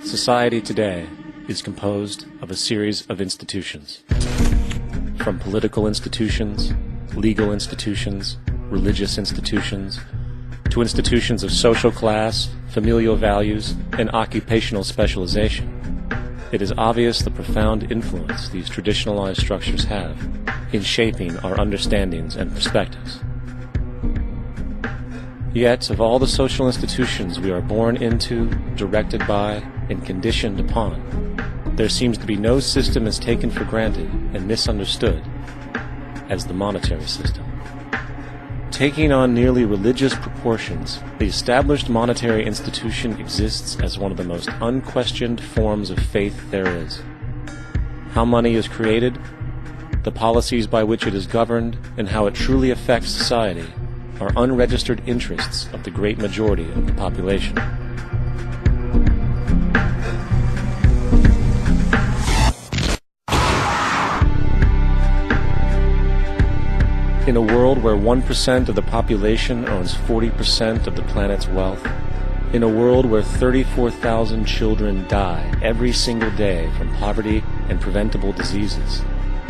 Society today is composed of a series of institutions. From political institutions, legal institutions, religious institutions, to institutions of social class, familial values, and occupational specialization. It is obvious the profound influence these traditionalized structures have in shaping our understandings and perspectives. Yet, of all the social institutions we are born into, directed by, and conditioned upon, there seems to be no system as taken for granted and misunderstood as the monetary system. Taking on nearly religious proportions, the established monetary institution exists as one of the most unquestioned forms of faith there is. How money is created, the policies by which it is governed, and how it truly affects society are unregistered interests of the great majority of the population. In a world where 1% of the population owns 40% of the planet's wealth, in a world where 34,000 children die every single day from poverty and preventable diseases,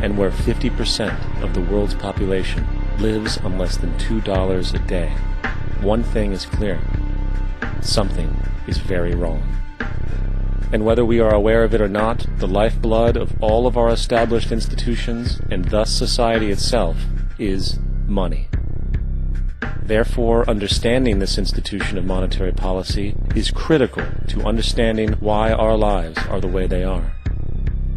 and where 50% of the world's population lives on less than $2 a day, one thing is clear: something is very wrong. And whether we are aware of it or not, the lifeblood of all of our established institutions, and thus society itself, is money. Therefore, understanding this institution of monetary policy is critical to understanding why our lives are the way they are.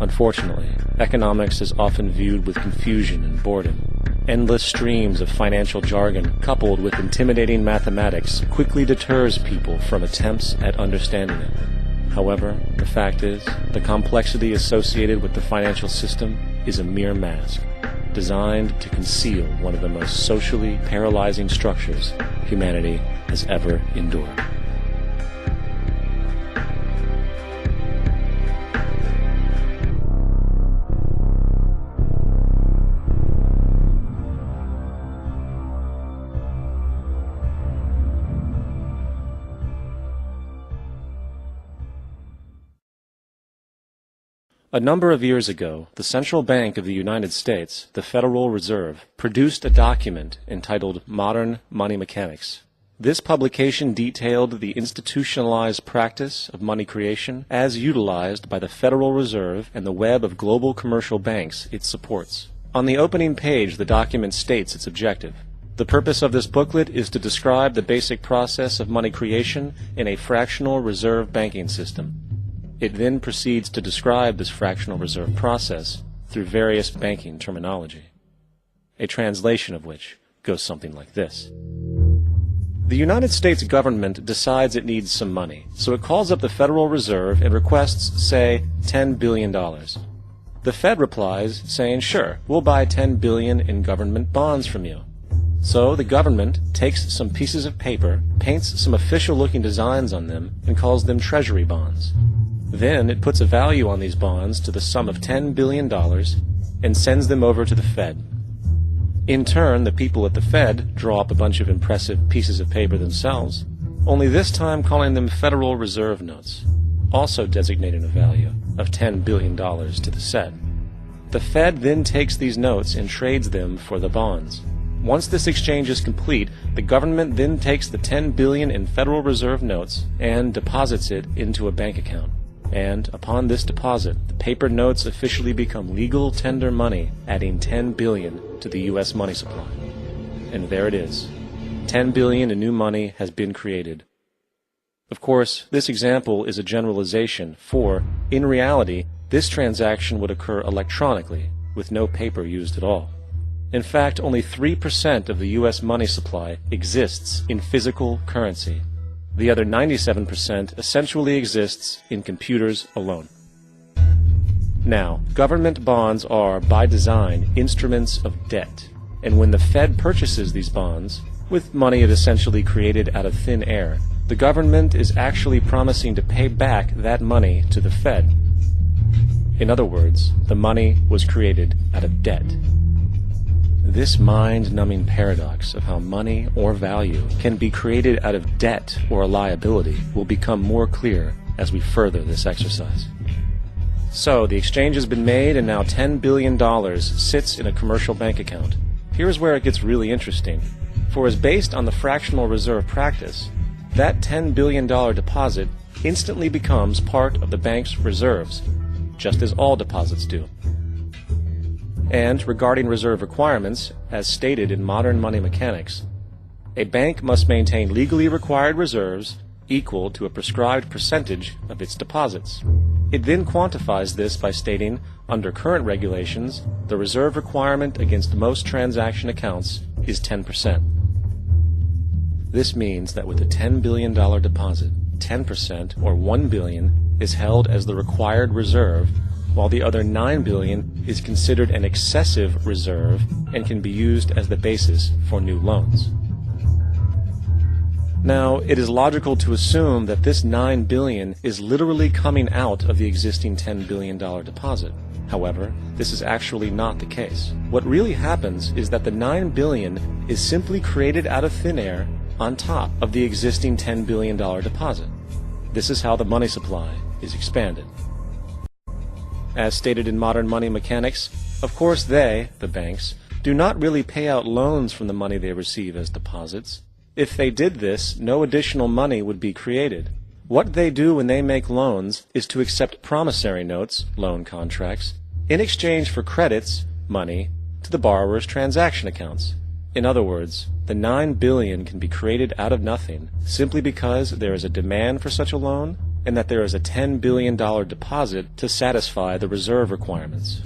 Unfortunately, economics is often viewed with confusion and boredom. Endless streams of financial jargon coupled with intimidating mathematics quickly deters people from attempts at understanding it. However, the fact is, the complexity associated with the financial system is a mere mask, designed to conceal one of the most socially paralyzing structures humanity has ever endured. A number of years ago, the Central Bank of the United States, the Federal Reserve, produced a document entitled Modern Money Mechanics. This publication detailed the institutionalized practice of money creation as utilized by the Federal Reserve and the web of global commercial banks it supports. On the opening page, the document states its objective. The purpose of this booklet is to describe the basic process of money creation in a fractional reserve banking system. It then proceeds to describe this fractional reserve process through various banking terminology, a translation of which goes something like this. The United States government decides it needs some money, so it calls up the Federal Reserve and requests, say, $10 billion. The Fed replies, saying, sure, we'll buy $10 billion in government bonds from you. So the government takes some pieces of paper, paints some official-looking designs on them, and calls them treasury bonds. Then it puts a value on these bonds to the sum of $10 billion and sends them over to the Fed. In turn, the people at the Fed draw up a bunch of impressive pieces of paper themselves, only this time calling them Federal Reserve notes, also designating a value of $10 billion to the Fed. The Fed then takes these notes and trades them for the bonds. Once this exchange is complete, the government then takes the $10 billion in Federal Reserve notes and deposits it into a bank account. And upon this deposit, the paper notes officially become legal tender money, adding $10 billion to the U.S. money supply. And there it is. $10 billion in new money has been created. Of course, this example is a generalization, for, in reality, this transaction would occur electronically, with no paper used at all. In fact, only 3% of the U.S. money supply exists in physical currency. The other 97% essentially exists in computers alone. Now, government bonds are, by design, instruments of debt, and when the Fed purchases these bonds, with money it essentially created out of thin air, the government is actually promising to pay back that money to the Fed. In other words, the money was created out of debt. This mind-numbing paradox of how money or value can be created out of debt or a liability will become more clear as we further this exercise. So, the exchange has been made and now $10 billion sits in a commercial bank account. Here's where it gets really interesting. For as based on the fractional reserve practice, that $10 billion deposit instantly becomes part of the bank's reserves, just as all deposits do. And regarding reserve requirements, as stated in modern money mechanics, a bank must maintain legally required reserves equal to a prescribed percentage of its deposits. It then quantifies this by stating, under current regulations, the reserve requirement against most transaction accounts is 10%. This means that with a $10 billion deposit, 10% or $1 billion is held as the required reserve, while the other $9 billion is considered an excessive reserve and can be used as the basis for new loans. Now, it is logical to assume that this $9 billion is literally coming out of the existing $10 billion deposit. However, this is actually not the case. What really happens is that the $9 billion is simply created out of thin air on top of the existing $10 billion deposit. This is how the money supply is expanded. As stated in modern money mechanics, of course they, the banks, do not really pay out loans from the money they receive as deposits. If they did this, no additional money would be created. What they do when they make loans is to accept promissory notes, loan contracts, in exchange for credits, money, to the borrower's transaction accounts. In other words, the $9 billion can be created out of nothing simply because there is a demand for such a loan and that there is a $10 billion deposit to satisfy the reserve requirements.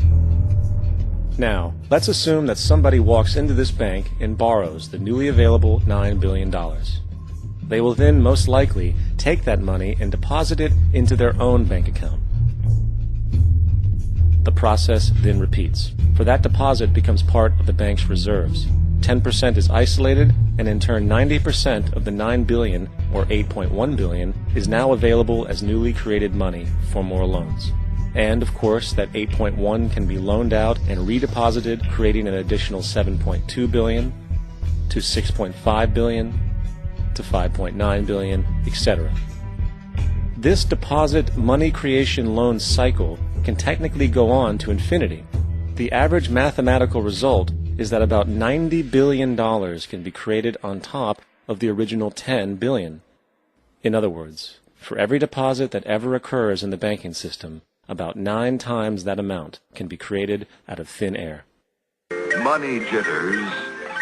Now, let's assume that somebody walks into this bank and borrows the newly available $9 billion. They will then most likely take that money and deposit it into their own bank account. The process then repeats, for that deposit becomes part of the bank's reserves. 10% is isolated, and in turn 90% of the $9 billion, or $8.1 billion, is now available as newly created money for more loans. And, of course, that 8.1 can be loaned out and redeposited, creating an additional 7.2 billion, to 6.5 billion, to 5.9 billion, etc. This deposit money creation loan cycle can technically go on to infinity. The average mathematical result is that about $90 billion can be created on top of the original $10 billion. In other words, for every deposit that ever occurs in the banking system, about 9 times that amount can be created out of thin air. Money jitters.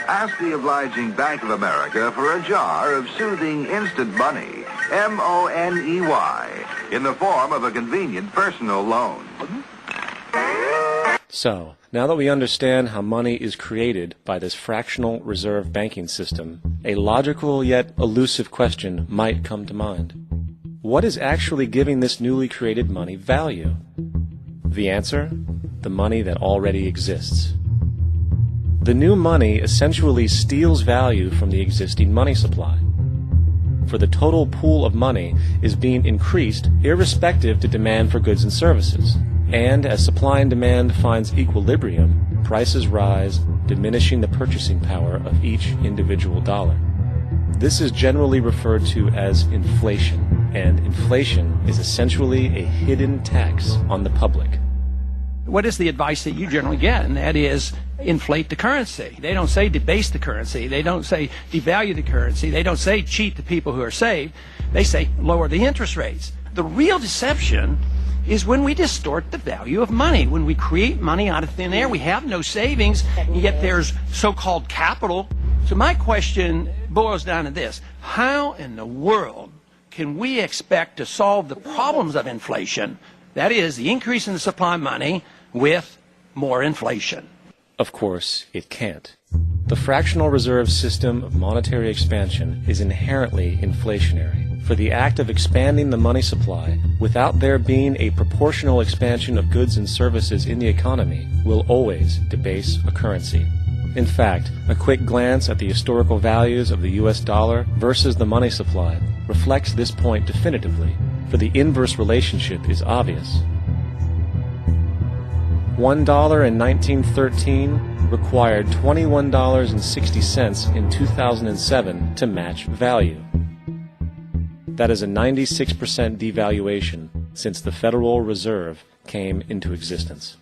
Ask the obliging Bank of America for a jar of soothing instant money, M-O-N-E-Y, in the form of a convenient personal loan. So, now that we understand how money is created by this fractional reserve banking system, a logical yet elusive question might come to mind. What is actually giving this newly created money value? The answer? The money that already exists. The new money essentially steals value from the existing money supply. For the total pool of money is being increased irrespective to demand for goods and services. And as supply and demand finds equilibrium, prices rise, diminishing the purchasing power of each individual dollar. This is generally referred to as inflation, and inflation is essentially a hidden tax on the public. What is the advice that you generally get? And that is, inflate the currency. They don't say debase the currency. They don't say devalue the currency. They don't say cheat the people who are saved. They say lower the interest rates. The real deception is when we distort the value of money. When we create money out of thin air, we have no savings, and yet there's so-called capital. So my question boils down to this. How in the world can we expect to solve the problems of inflation, that is, the increase in the supply of money, with more inflation? Of course, it can't. The fractional reserve system of monetary expansion is inherently inflationary. For the act of expanding the money supply, without there being a proportional expansion of goods and services in the economy, will always debase a currency. In fact, a quick glance at the historical values of the US dollar versus the money supply reflects this point definitively, for the inverse relationship is obvious. $1 in 1913 required $21.60 in 2007 to match value. That is a 96% devaluation since the Federal Reserve came into existence.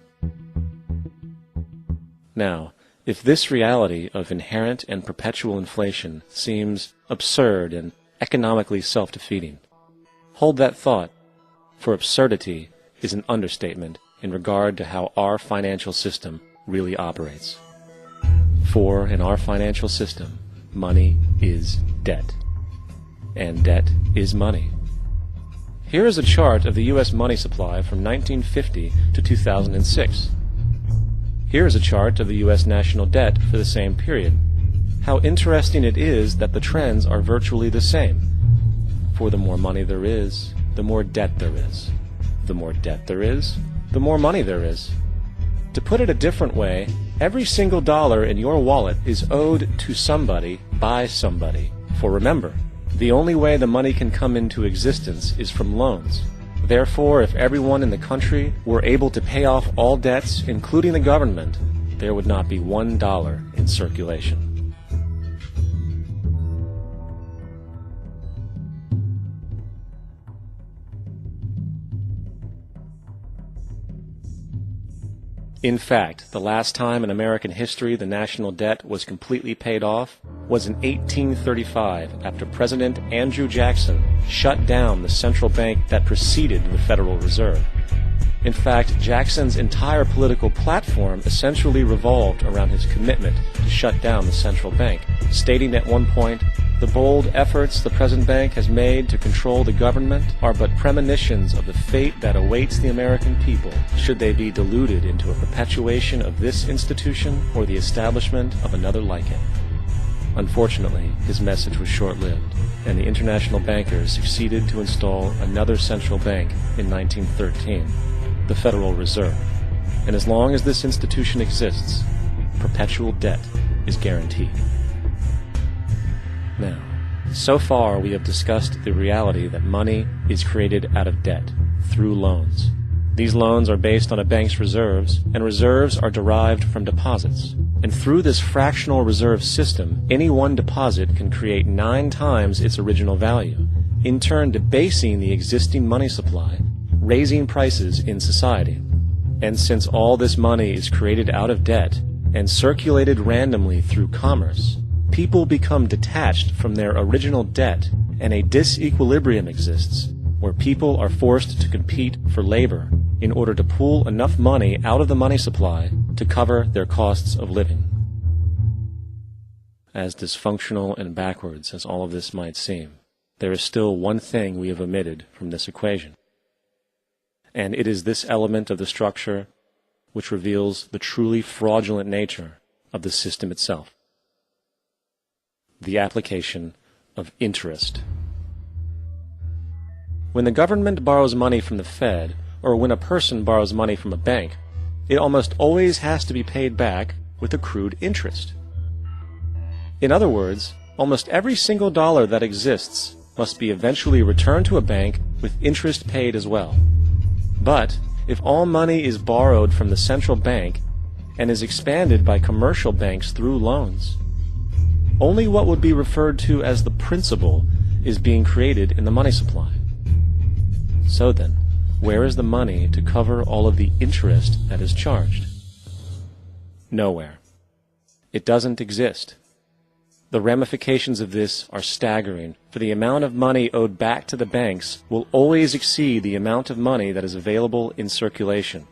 Now, if this reality of inherent and perpetual inflation seems absurd and economically self-defeating, hold that thought, for absurdity is an understatement in regard to how our financial system really operates. For in our financial system, money is debt, and debt is money. Here is a chart of the U.S. money supply from 1950 to 2006. Here is a chart of the U.S. national debt for the same period. How interesting it is that the trends are virtually the same. For the more money there is, the more debt there is. The more debt there is, the more money there is. To put it a different way, every single dollar in your wallet is owed to somebody by somebody. For remember, the only way the money can come into existence is from loans. Therefore, if everyone in the country were able to pay off all debts, including the government, there would not be $1 in circulation. In fact, the last time in American history the national debt was completely paid off was in 1835 after President Andrew Jackson shut down the central bank that preceded the Federal Reserve. In fact, Jackson's entire political platform essentially revolved around his commitment to shut down the central bank, stating at one point, "The bold efforts the present bank has made to control the government are but premonitions of the fate that awaits the American people should they be deluded into a perpetuation of this institution or the establishment of another like it." Unfortunately, his message was short-lived, and the international bankers succeeded to install another central bank in 1913, the Federal Reserve. And as long as this institution exists, perpetual debt is guaranteed. Now, so far we have discussed the reality that money is created out of debt, through loans. These loans are based on a bank's reserves, and reserves are derived from deposits. And through this fractional reserve system, any one deposit can create 9 times its original value, in turn debasing the existing money supply, raising prices in society. And since all this money is created out of debt and circulated randomly through commerce, people become detached from their original debt, and a disequilibrium exists where people are forced to compete for labor in order to pool enough money out of the money supply to cover their costs of living. As dysfunctional and backwards as all of this might seem, there is still one thing we have omitted from this equation. And it is this element of the structure which reveals the truly fraudulent nature of the system itself: the application of interest. When the government borrows money from the Fed, or when a person borrows money from a bank, it almost always has to be paid back with accrued interest. In other words, almost every single dollar that exists must be eventually returned to a bank with interest paid as well. But if all money is borrowed from the central bank and is expanded by commercial banks through loans, only what would be referred to as the principal is being created in the money supply. So then, where is the money to cover all of the interest that is charged? Nowhere. It doesn't exist. The ramifications of this are staggering, for the amount of money owed back to the banks will always exceed the amount of money that is available in circulation.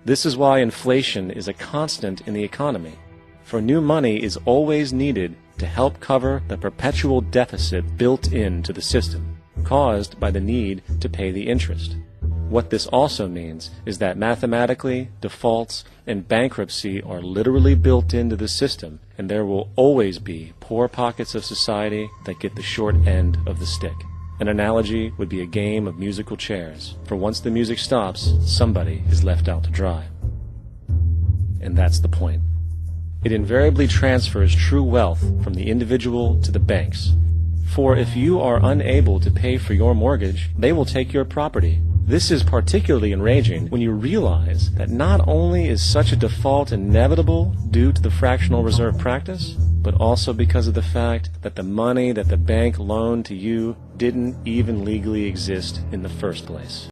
This is why inflation is a constant in the economy, for new money is always needed to help cover the perpetual deficit built into the system, caused by the need to pay the interest. What this also means is that mathematically, defaults and bankruptcy are literally built into the system, and there will always be poor pockets of society that get the short end of the stick. An analogy would be a game of musical chairs, for once the music stops, somebody is left out to dry. And that's the point. It invariably transfers true wealth from the individual to the banks. For if you are unable to pay for your mortgage, they will take your property. This is particularly enraging when you realize that not only is such a default inevitable due to the fractional reserve practice, but also because of the fact that the money that the bank loaned to you didn't even legally exist in the first place.